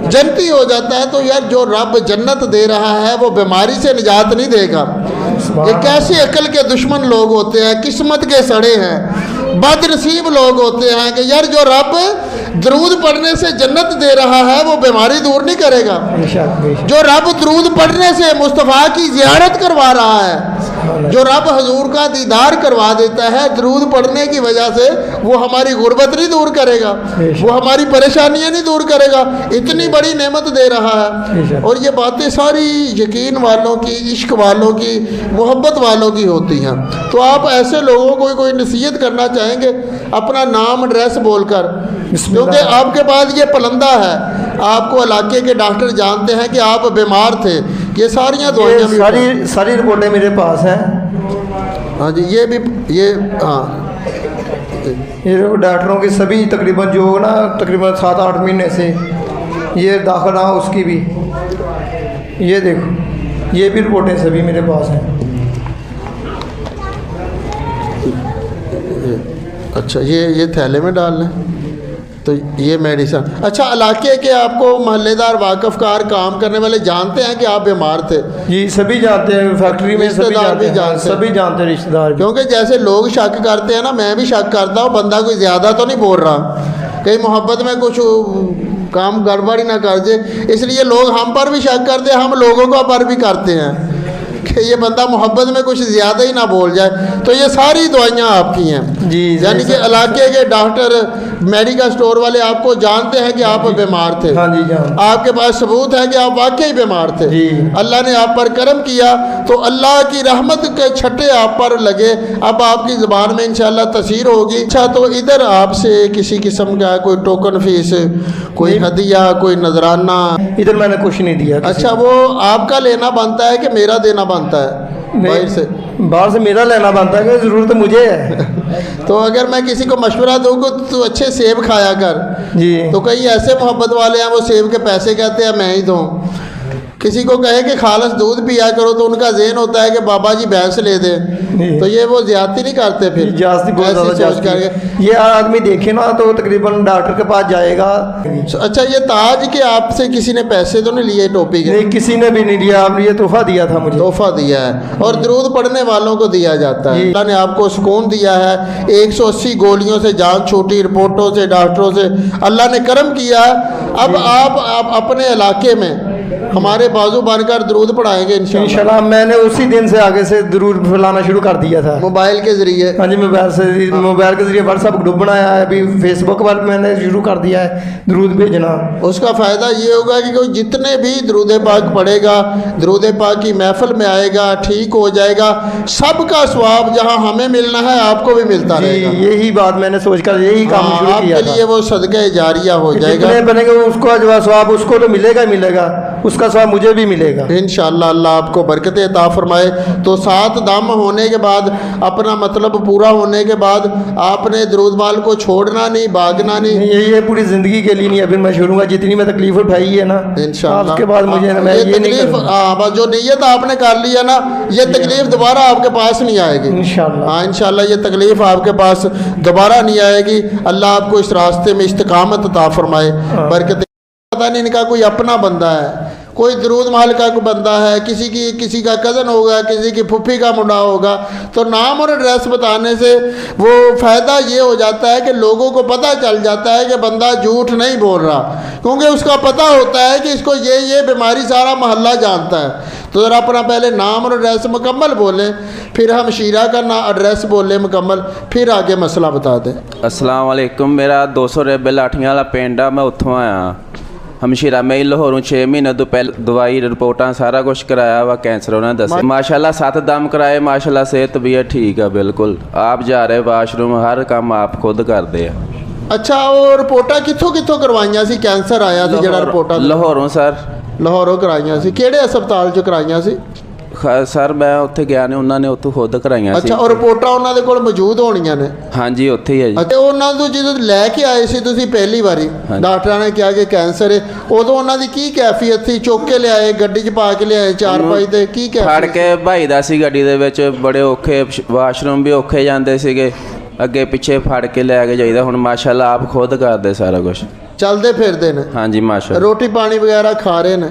जन्नती हो जाता है। तो यार, जो रब जन्नत दे रहा है वो बीमारी से निजात नहीं देगा। ये कैसे अकल के दुश्मन लोग होते हैं, किस्मत के सड़े हैं, बदनसीब लोग होते हैं कि यार जो रब दरूद पढ़ने से जन्नत दे रहा है वो बीमारी दूर नहीं करेगा। जो रब दरूद पढ़ने से मुस्तफ़ा की ज़ियारत करवा रहा है, जो रब हजूर का दीदार करवा देता है दरूद पढ़ने की वजह से, वो हमारी गुर्बत नहीं दूर करेगा, वो हमारी परेशानियां नहीं दूर करेगा। इतनी बड़ी नेमत दे रहा है। और ये बातें सारी यकीन वालों की, इश्क वालों की, मोहब्बत वालों की होती हैं। तो आप ऐसे लोगों को कोई नसीहत करना चाहेंगे अपना नाम एड्रेस बोलकर, क्योंकि आपके पास ये पलंदा है, आपको इलाके के डॉक्टर जानते हैं कि आप बीमार थे। ये सारियाँ दवाइयाँ सारी रिपोर्टें मेरे पास हैं। हाँ जी, ये भी हाँ, ये डॉक्टरों की सभी तकरीबन जो ना तकरीबन 7-8 महीने से ये दाखिल रहा, उसकी भी ये देखो, ये भी रिपोर्टें सभी मेरे पास हैं। अच्छा, ये थैले में डाल लें, तो ये मेडिसन। अच्छा, इलाके के आपको मोहल्लेदार वाकफकार काम करने वाले जानते हैं कि आप बीमार थे? जी सभी जानते हैं, फैक्ट्री में सभी रिश्तेदार भी जानते हैं, जानते हैं। सभी जानते हैं रिश्तेदार भी। क्योंकि जैसे लोग शक करते हैं ना, मैं भी शक करता हूँ, बंदा कोई ज़्यादा तो नहीं बोल रहा, कहीं मोहब्बत में कुछ काम गड़बड़ ही ना कर दे, इसलिए लोग हम पर भी शक करते हैं, हम लोगों को पर भी करते हैं कि ये बंदा मोहब्बत में कुछ ज़्यादा ही ना बोल जाए। तो ये सारी दवाइयाँ आपकी हैं जी, यानी कि इलाके के डॉक्टर, मेडिकल स्टोर वाले आपको जानते हैं कि आप बीमार थे। हाँ जी जान। आपके पास सबूत है कि आप वाकई बीमार थे। जी। अल्लाह ने आप पर करम किया तो अल्लाह की रहमत के छट्टे आप पर लगे, अब आपकी ज़बान में इंशाल्लाह तसीर होगी। अच्छा, तो इधर आपसे किसी किस्म का कोई टोकन फीस, कोई हदिया, कोई नजराना? इधर मैंने कुछ नहीं दिया किसी अच्छा, वो आपका लेना बनता है कि मेरा देना बनता है बाहर से? बाहर से मेरा लेना बनता है कि ज़रूरत मुझे है। तो अगर मैं किसी को मशवरा दूँ तो अच्छे सेब खाया कर जी। तो कई ऐसे मोहब्बत वाले हैं वो सेब के पैसे कहते हैं मैं ही दूँ। किसी को कहे कि खालस दूध पिया करो तो उनका ज़हन होता है कि बाबा जी भैंस ले दे, तो ये वो ज्यादती नहीं करते फिर? जास्ती बहुत ऐसी ज़्यादा सोच करके। ये आदमी देखे ना तो तकरीबन डॉक्टर के पास जाएगा। अच्छा, ये ताज के आपसे किसी ने पैसे तो नहीं लिए टोपी के? नहीं, किसी ने भी नहीं दिया, आपने ये तोहफा दिया था मुझे। तोहफा दिया है और दरूद पढ़ने वालों को दिया जाता है। अल्लाह ने आपको सुकून दिया है, 180 गोलियों से जान छूटी, रिपोर्टों से, डॉक्टरों से अल्लाह ने करम किया है। अब आप अपने इलाके में हमारे बाजू बनकर दरूद पढ़ाएंगे इंशाल्लाह। मैंने उसी दिन से आगे से दरूद फैलाना शुरू कर दिया था मोबाइल के ज़रिए। हाँ जी, मोबाइल के ज़रिए व्हाट्सएप ग्रुप बनाया है, अभी फेसबुक पर मैंने शुरू कर दिया है दरूद भेजना। उसका फ़ायदा ये होगा कि कोई जितने भी दरूद पाक पढ़ेगा, दरूद पाक की महफिल में आएगा, ठीक हो जाएगा, सबका स्वाब जहाँ हमें मिलना है आपको भी मिलता रहेगा। यही बात मैंने सोचकर यही काम शुरू किया आपके लिए वो सदका जारिया हो जाएगा। जितने बनेंगे उसको जो स्वाब उसको तो मिलेगा ही मिलेगा, उसका स्वाब मुझे भी मिलेगा इंशाअल्लाह। अल्लाह आपको बरकतें अता फरमाए। तो 7 दम होने के बाद, अपना मतलब पूरा होने के बाद आपने दरूद माल को छोड़ना नहीं, भागना नहीं। ये पूरी ज़िंदगी के लिए नहीं, अभी मैं छोड़ूंगा। जितनी मैं तकलीफ उठाई है ना इंशाअल्लाह, उसके बाद मुझे मैं ये नहीं करूंगा। बस जो नीयत आपने कर लिया ना, ये तकलीफ दोबारा आपके पास नहीं आएगी इंशाअल्लाह। हाँ इंशाअल्लाह, ये तकलीफ आपके पास दोबारा नहीं आएगी। अल्लाह आपको इस रास्ते में इस्तिकामत अता फरमाए, बरकत। पता नहीं इनका कोई अपना बंदा है, कोई दरूद महल का कोई बंदा है, किसी का कज़न होगा, किसी की फुफी का मुंडा होगा, तो नाम और एड्रेस बताने से वो फ़ायदा ये हो जाता है कि लोगों को पता चल जाता है कि बंदा झूठ नहीं बोल रहा, क्योंकि उसका पता होता है कि इसको ये बीमारी सारा मोहल्ला जानता है। तो ज़रा अपना पहले नाम और एड्रेस मुकम्मल बोलें, फिर हम शीरा का ना एड्रेस बोलें मुकम्मल, फिर आगे मसला बता दें। अस्सलाम वालेकुम। मेरा 200 रेबे लाठियां वाला पिंड आ, मैं उत्थों आया हमशीरा। मैं लाहौरों 6 महीने तो पहले दवाई रिपोर्टां सारा कुछ कराया वा, कैंसर उन्होंने दस माशाल्लाह 7 दम कराए, माशाल्लाह सेहत तबीयत ठीक है बिल्कुल। आप जा रहे वाशरूम, हर काम आप खुद करते हैं। अच्छा, वो रिपोर्टां कित्थों करवाइयां सी? कैंसर आया सी ਜਿਹੜਾ ਰਿਪੋਰਟਾਂ? ਲਾਹੌਰੋਂ ਸਰ। ਲਾਹੌਰੋਂ ਕਰਾਈਆਂ ਸੀ? ਕਿਹੜੇ ਹਸਪਤਾਲ 'ਚ ਕਰਾਈਆਂ ਸੀ? ਸਰ ਮੈਂ ਉੱਥੇ ਗਿਆ ਨੇ, ਉਹਨਾਂ ਨੇ ਉੱਥੋਂ ਖੁਦ ਕਰਾਈਆਂ ਸੀ। ਅੱਛਾ, ਉਹ ਰਿਪੋਰਟਾਂ ਉਹਨਾਂ ਦੇ ਕੋਲ ਮੌਜੂਦ ਹੋਣੀਆਂ ਨੇ? ਹਾਂਜੀ, ਉੱਥੇ ਹੀ ਹੈ ਜੀ। ਅਤੇ ਉਹਨਾਂ ਨੂੰ ਜਦੋਂ ਲੈ ਕੇ ਆਏ ਸੀ ਤੁਸੀਂ ਪਹਿਲੀ ਵਾਰੀ, ਡਾਕਟਰਾਂ ਨੇ ਕਿਹਾ ਕਿ ਕੈਂਸਰ ਹੈ, ਉਦੋਂ ਉਹਨਾਂ ਦੀ ਕੀ ਕੈਫੀਅਤ ਸੀ? ਚੁੱਕ ਕੇ ਲਿਆਏ, ਗੱਡੀ 'ਚ ਪਾ ਕੇ ਲਿਆਏ, 4x ਤੇ ਕੀ ਫੜ ਕੇ ਭਾਈਦਾ ਸੀ ਗੱਡੀ ਦੇ ਵਿੱਚ, ਬੜੇ ਔਖੇ, ਵਾਸ਼ਰੂਮ ਵੀ ਔਖੇ ਜਾਂਦੇ ਸੀਗੇ, ਅੱਗੇ ਪਿੱਛੇ ਫੜ ਕੇ ਲੈ ਕੇ ਜਾਈਦਾ। ਹੁਣ ਮਾਸ਼ਾਅੱਲਾ ਆਪ ਖੁਦ ਕਰਦੇ ਸਾਰਾ ਕੁਝ, ਚੱਲਦੇ ਫਿਰਦੇ ਨੇ? ਹਾਂਜੀ ਮਾਸ਼ਾਅੱਲਾ। ਰੋਟੀ ਪਾਣੀ ਵਗੈਰਾ ਖਾ ਰਹੇ ਨੇ?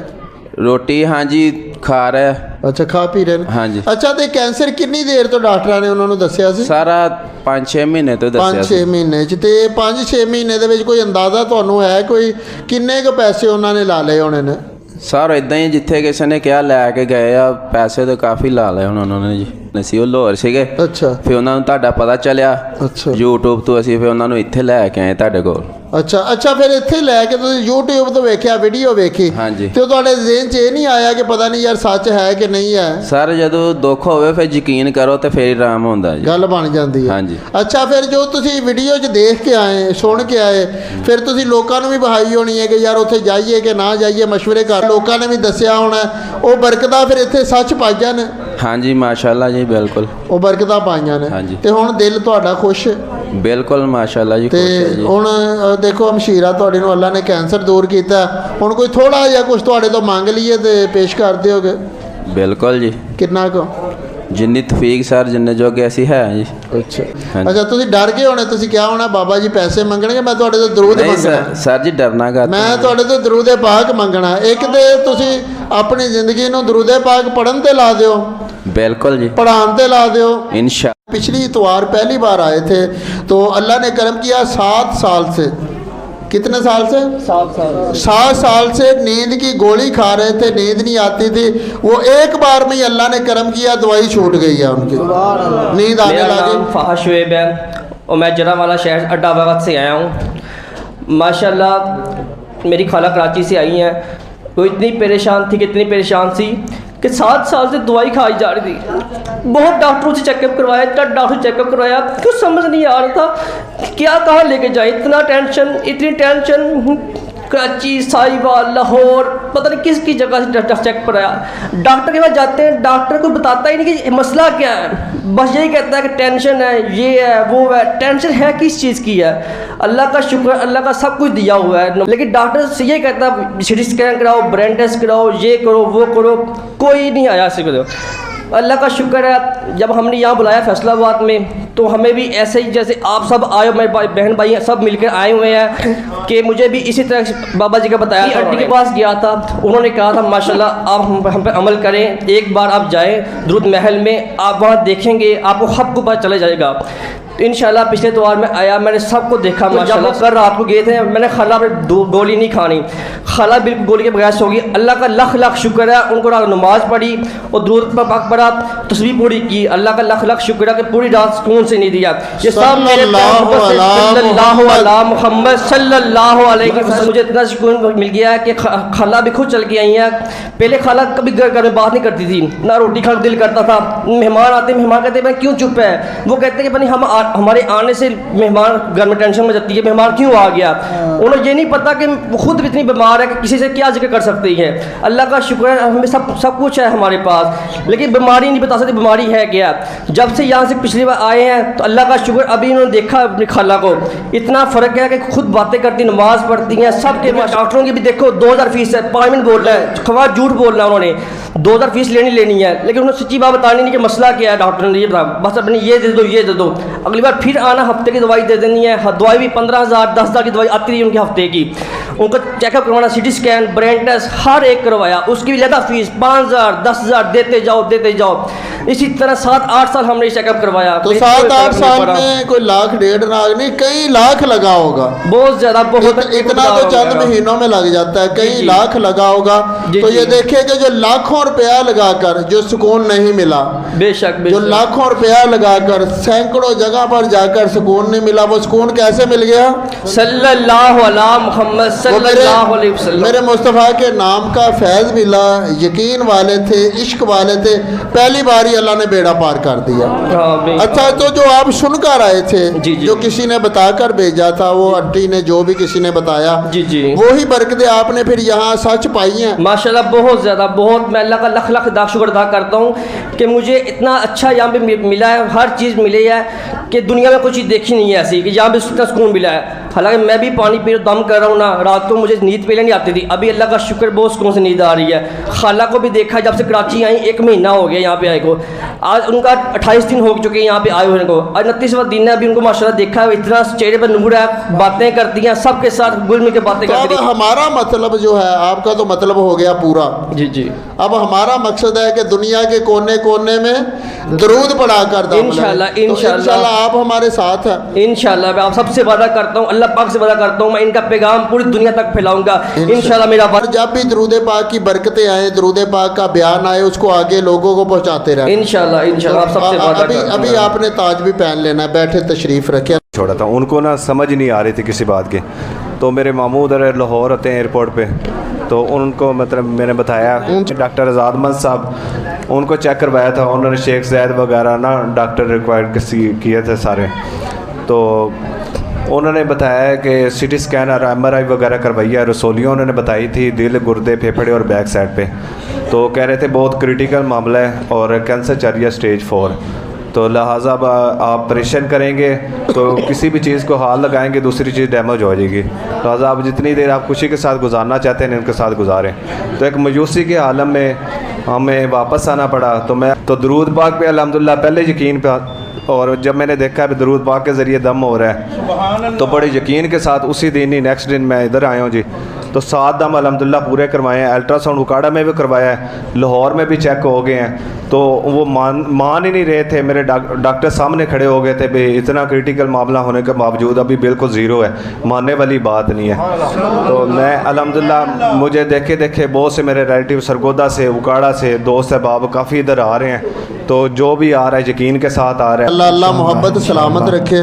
ਰੋਟੀ ਹਾਂਜੀ ਖਾ ਰਿਹਾ। ਅੱਛਾ, ਖਾ ਪੀ ਰਹੇ ਨੇ? ਹਾਂਜੀ। ਅੱਛਾ, ਤੇ ਕੈਂਸਰ ਕਿੰਨੀ ਦੇਰ ਤੋਂ ਡਾਕਟਰਾਂ ਨੇ ਉਹਨਾਂ ਨੂੰ ਦੱਸਿਆ ਸੀ? ਸਾਰਾ 5-6 ਮਹੀਨੇ ਤੋਂ ਦੱਸਿਆ ਸੀ। 5-6 ਮਹੀਨੇ 'ਚ। ਤੇ 5-6 ਮਹੀਨੇ ਦੇ ਵਿੱਚ ਕੋਈ ਅੰਦਾਜ਼ਾ ਤੁਹਾਨੂੰ ਹੈ ਕੋਈ ਕਿੰਨੇ ਕੁ ਪੈਸੇ ਉਹਨਾਂ ਨੇ ਲਾ ਲਏ ਹੋਣੇ ਨੇ? ਸਰ ਇਦਾਂ ਹੀ ਜਿੱਥੇ ਕਿਸੇ ਨੇ ਕਿਹਾ ਲੈ ਕੇ ਗਏ ਆ, ਪੈਸੇ ਤਾਂ ਕਾਫੀ ਲਾ ਲਏ ਹੁਣ ਉਹਨਾਂ ਨੇ ਜੀ। ਅਸੀਂ ਉਹ ਲਾਹੌਰ ਸੀਗੇ। ਅੱਛਾ। ਫਿਰ ਉਹਨਾਂ ਨੂੰ ਤੁਹਾਡਾ ਪਤਾ ਚੱਲਿਆ ਅੱਛਾ YouTube ਤੋਂ, ਅਸੀਂ ਫਿਰ ਉਹਨਾਂ ਨੂੰ ਇੱਥੇ ਲੈ ਕੇ ਆਏ ਤੁਹਾਡੇ ਕੋਲ। ਅੱਛਾ, ਫਿਰ ਇੱਥੇ ਲੈ ਕੇ ਤੁਸੀਂ YouTube ਤੋਂ ਵੇਖਿਆ, ਵੀਡੀਓ ਵੇਖੀ? ਹਾਂਜੀ। ਤੇ ਤੁਹਾਡੇ ਜ਼ਿਹਨ 'ਚ ਇਹ ਨਹੀਂ ਆਇਆ ਕਿ ਪਤਾ ਨਹੀਂ ਯਾਰ ਸੱਚ ਹੈ ਕਿ ਨਹੀਂ ਹੈ? ਸਰ ਜਦੋਂ ਦੁੱਖ ਹੋਵੇ ਫਿਰ ਯਕੀਨ ਕਰੋ ਤੇ ਫਿਰ ਆਰਾਮ ਹੁੰਦਾ ਜੀ, ਗੱਲ ਬਣ ਜਾਂਦੀ ਹੈ। ਹਾਂਜੀ। ਅੱਛਾ, ਫਿਰ ਜੋ ਤੁਸੀਂ ਵੀਡੀਓ 'ਚ ਦੇਖ ਕੇ ਆਏ, ਸੁਣ ਕੇ ਆਏ, ਫਿਰ ਤੁਸੀਂ ਲੋਕਾਂ ਨੂੰ ਵੀ ਬਹਾਈ ਹੋਣੀ ਹੈ ਕਿ ਯਾਰ ਉੱਥੇ ਜਾਈਏ ਕਿ ਨਾ ਜਾਈਏ, ਮਸ਼ਵਰੇ ਕਰ, ਲੋਕਾਂ ਨੇ ਵੀ ਦੱਸਿਆ ਹੋਣਾ, ਉਹ ਬਰਕਤਾਂ ਫਿਰ ਇੱਥੇ ਸੱਚ ਪਾਈਆਂ ਨੇ? ਹਾਂਜੀ ਮਾਸ਼ਾਅੱਲਾ ਜੀ, ਬਿਲਕੁਲ ਉਹ ਬਰਕਤਾਂ ਪਾਈਆਂ ਨੇ। ਹਾਂਜੀ। ਤੇ ਹੁਣ ਦਿਲ ਤੁਹਾਡਾ ਖੁਸ਼? ਬਿਲਕੁਲ ਮਾਸ਼ਾਅੱਲਾ ਜੀ, ਤੇ ਖੁਸ਼ ਹੈ ਜੀ। ਹੁਣ ਦੇਖੋ ਹਮਸ਼ੀਰਾ ਤੁਹਾਡੇ ਨੂੰ ਅੱਲਾ ਨੇ ਕੈਂਸਰ ਦੂਰ ਕੀਤਾ, ਹੁਣ ਕੋਈ ਥੋੜਾ ਜਿਹਾ ਕੁਝ ਤੁਹਾਡੇ ਤੋਂ ਮੰਗ ਲਈਏ ਤੇ ਪੇਸ਼ ਕਰ ਦਿਓਗੇ? ਬਿਲਕੁਲ ਜੀ। ਕਿੰਨਾ ਕੁ? ਜਿੰਨੀ ਤੌਫੀਕ ਸਰ ਜਿੰਨੇ ਜੋਗੇ ਅਸੀਂ ਹੈ ਜੀ। ਅੱਛਾ ਤੁਸੀਂ ਡਰ ਗਏ ਹੋਣੇ, ਤੁਸੀਂ ਕਿਹਾ ਹੋਣਾ ਬਾਬਾ ਜੀ ਪੈਸੇ ਮੰਗਣਗੇ, ਮੈਂ ਤੁਹਾਡੇ ਤੋਂ ਦਰੂਦ ਨਹੀਂ ਮੰਗਣਾ, ਸਰ ਜੀ ਡਰਨਾ ਕਾ ਮੈਂ ਤੁਹਾਡੇ ਤੋਂ ਦਰੂਦ ਪਾਕ ਮੰਗਣਾ। ਇੱਕ ਤੇ ਤੁਸੀਂ ਆਪਣੀ ਜ਼ਿੰਦਗੀ ਨੂੰ ਦਰੂਦ ਪਾਕ ਪੜ੍ਹਨ ਤੇ ਲਾ ਦਿਓ, ਬਿਲकुल जी, पढ़ाने ते ला दो इंशा। पिछली इतवार पहली बार आए थे तो अल्लाह ने करम किया 7 साल से, कितने साल से? 7 साल से नींद की गोली खा रहे थे, नींद नहीं आती थी। वो एक बार में ही अल्लाह ने करम किया, दवाई छूट गई है उनकी, नींद आने लगी। फ़ाहा शुएब है और मैं जरावाला शहर अड्डा वक्त से आया हूँ। माशाल्लाह मेरी खाला कराची से आई हैं, वो इतनी परेशान थी, कितनी परेशान थी कि 7 साल से दवाई खाई जा रही थी। बहुत डॉक्टरों से चेकअप करवाया, इतना डॉक्टर चेकअप करवाया, कुछ समझ नहीं आ रहा था क्या कहाँ लेके जाए। इतना टेंशन, इतनी टेंशन, कराची, साहिवाल, लाहौर, पता नहीं किस किस जगह से चेक कराया। डॉक्टर के पास जाते हैं, डॉक्टर को बताता ही नहीं कि मसला क्या है, बस यही कहता है कि टेंशन है, ये है, वो है। टेंशन है किस चीज़ की है? अल्लाह का शुक्र, अल्लाह का सब कुछ दिया हुआ है, लेकिन डॉक्टर से ये कहता है सिटी स्कैन कराओ, ब्रेन टेस्ट कराओ, ये करो, वो करो, कोई नहीं आया इसे करो। अल्लाह का शुक्र है जब हमने यहाँ बुलाया फैसलाबाद में, तो हमें भी ऐसे ही जैसे आप सब आए हो, मेरे बहन भाई सब मिलकर आए हुए हैं, कि मुझे भी इसी तरह बाबा जी का बताया था। आंटी के पास गया था, उन्होंने कहा था माशाल्लाह आप हम पे अमल करें, एक बार आप जाएं दुरूद महल में, आप वहाँ देखेंगे, आपको सब को पता चला जाएगा। इंशाल्लाह पिछले त्योहार में आया, मैंने सबको देखा माशाल्लाह। कल रात को गए थे, मैंने खाला पे गोली नहीं खानी, खाला बिल्कुल गोली के बगैर होगी। अल्लाह का लाख लाख शुक्र है, उनको रात नमाज पढ़ी और दुरूद पाक पढ़ा, तस्बीह पूरी की। अल्लाह का लाख लाख शुक्र है कि पूरी रात सुकून से नहीं दिया। ये सब मेरे सल्लल्लाहु अलैहि मुहम्मद सल्लल्लाहु अलैहि वसल्लम। मुझे इतना सुकून मिल गया है कि खाला भी खुद चल के आई हैं। पहले खाला कभी घर में बात नहीं करती थी, ना रोटी खाने दिल करता था। मेहमान आते, मेहमान कहते मैं क्यों चुप है, वो कहते कि हम हमारे आने से मेहमान घर में टेंशन में जाती है, मेहमान क्यों आ गया। उन्हें ये नहीं पता कि वो खुद भी इतनी बीमार है कि किसी से क्या जिक्र कर सकती है। अल्लाह का शुक्र है हमें सब कुछ है हमारे पास, लेकिन बीमारी नहीं बता सकती बीमारी है क्या। जब से यहाँ से पिछली बार आए हैं तो अल्लाह का शुक्र, अभी इन्होंने देखा अपनी खाला को, इतना फ़र्क है कि खुद बातें करती, नमाज़ पढ़ती हैं। सबके डॉक्टरों की भी देखो 2000 फीस है, 5 मिनट बोल रहा है, खबर झूठ बोल रहा है। उन्होंने 2000 फीस लेनी है, लेकिन उन्होंने सच्ची बात बतानी नहीं कि मसला क्या है। डॉक्टर ने ये बताया बस अपनी ये दे दो, ये दे दो, अगली बार फिर आना, हफ्ते की दवाई दे देनी है। दवाई भी 15,000 10,000 की दवाई आती रही उनके हफ्ते की। उनका चेकअप करवाना, सिटी स्कैन, ब्रेन टेस्ट हर एक करवाया, उसकी भी ज़्यादा फीस 5,000 10,000 देते जाओ। इसी तरह 7-8 साल हमने चेकअप करवाया। तो 7-8 साल में कोई लाख 1.5 लाख नहीं, कई लाख लगा होगा, बहुत ज़्यादा, बहुत इतना तो चंद महीनों में लग जाता है, कई लाख लगा होगा। तो ये देखिए कि जो लाखों रुपया लगाकर जो सुकून नहीं मिला, बेशक जो लाखों रुपया लगाकर सैकड़ों जगह पर जाकर सुकून नहीं मिला, वो सुकून कैसे मिल गया? सल्लल्लाहु अलैहि मुहम्मद सल्लल्लाहु अलैहि वसल्लम। मेरे मुस्तफ़ा के नाम का फैज़ मिला, यकीन वाले थे, इश्क वाले थे, पहली बार ही अल्लाह ने बेड़ा पार कर दिया। अच्छा, तो जो आप सुनकर आए थे, जो किसी ने बताकर भेजा था, वो आंटी ने जो भी किसी ने बताया, वही बरकतें आपने फिर यहाँ सच पाई हैं माशाल्लाह। बहुत ज़्यादा, बहुत, मैं अल्लाह का लाख लाख शुक्र अदा करता हूँ कि मुझे इतना अच्छा यहाँ पे मिला है, हर चीज़ मिली है कि दुनिया में कोई चीज़ देखी नहीं है ऐसी कि यहाँ पे इतना सुकून मिला है। हालांकि मैं भी पानी पी दम कर रहा हूँ ना, रात को मुझे नींद पहले नहीं आती थी, अभी अल्लाह का शुक्र बहुत सुकून से नींद आ रही है। खाला को भी देखा जब से कराची आई, 1 महीना हो गया यहाँ पे आए को, आज उनका 28 दिन हो चुके हैं यहाँ पे आए हुए को, आज 29वां दिन है। अभी उनको माशाल्लाह देखा है, इतना चेहरे पर नूर है, बातें करती हैं, सबके साथ घुल मिल के बातें करती हैं। हमारा मतलब जो है, आपका तो मतलब हो गया पूरा। जी अब हमारा मकसद है कि दुनिया के कोने कोने में दरूद पढ़ा कर इंशाल्लाह आप हमारे साथ हैं। इंशाल्लाह मैं आप सबसे वादा करता हूँ, अल्लाह पाक से वादा करता हूँ, मैं इनका पैगाम पूरी दुनिया तक फैलाऊंगा इंशाल्लाह। मेरा जब भी दरूद पाक की बरकतें आए, दरूद पाक का बयान आए, उसको आगे लोगों को पहुँचाते रहे इंशाल्लाह। आप सबसे वादा अभी आपने ताज भी पहन लेना है, बैठे तशरीफ़ रखे। छोड़ा था, उनको ना समझ नहीं आ रही थी किसी बात की, तो मेरे मामू उधर लाहौर होते हैं एयरपोर्ट पे, तो उनको मतलब मैंने बताया, डॉक्टर आज़ाद मंद साहब उनको चेक करवाया था, उन्होंने शेख ज़ैद वगैरह ना डॉक्टर रिक्वायर्ड किए थे सारे, तो उन्होंने बताया कि सिटी स्कैन और MRI वगैरह करवाई है। रसोलियों उन्होंने बताई थी दिल, गुर्दे, फेफड़े और बैक साइड पे, तो कह रहे थे बहुत क्रिटिकल मामला है और कैंसर चल रही है स्टेज 4। تو لہٰذا اب آپ آپریشن کریں گے تو کسی بھی چیز کو ہاتھ لگائیں گے دوسری چیز ڈیمیج ہو جائے گی، لہٰذا آپ جتنی دیر آپ خوشی کے ساتھ گزارنا چاہتے ہیں ان کے ساتھ گزاریں۔ تو ایک مایوسی کے عالم میں ہمیں واپس آنا پڑا، تو میں تو درود پاک پہ الحمدللہ پہلے یقین پہ، اور جب میں نے دیکھا کہ درود پاک کے ذریعے دم ہو رہا ہے تو بڑے یقین کے ساتھ اسی دن ہی نیکسٹ دن میں ادھر آیا ہوں جی، تو 7 دم الحمدللہ پورے کروائے ہیں، الٹرا ساؤنڈ اکاڑا میں بھی کروایا ہے، لاہور میں بھی چیک ہو گئے ہیں، تو وہ مان ہی نہیں رہے تھے، میرے ڈاکٹر سامنے کھڑے ہو گئے تھے بھئی اتنا کریٹیکل معاملہ ہونے کے باوجود ابھی بالکل زیرو ہے، ماننے والی بات نہیں ہے۔ تو میں الحمدللہ مجھے دیکھے بہت سے میرے ریلیٹیو سرگودا سے، اکاڑا سے، دوست احباب کافی ادھر آ رہے ہیں، تو جو بھی آ رہا ہے یقین کے ساتھ آ رہا ہے۔ اللہ محبت سلامت رکھے۔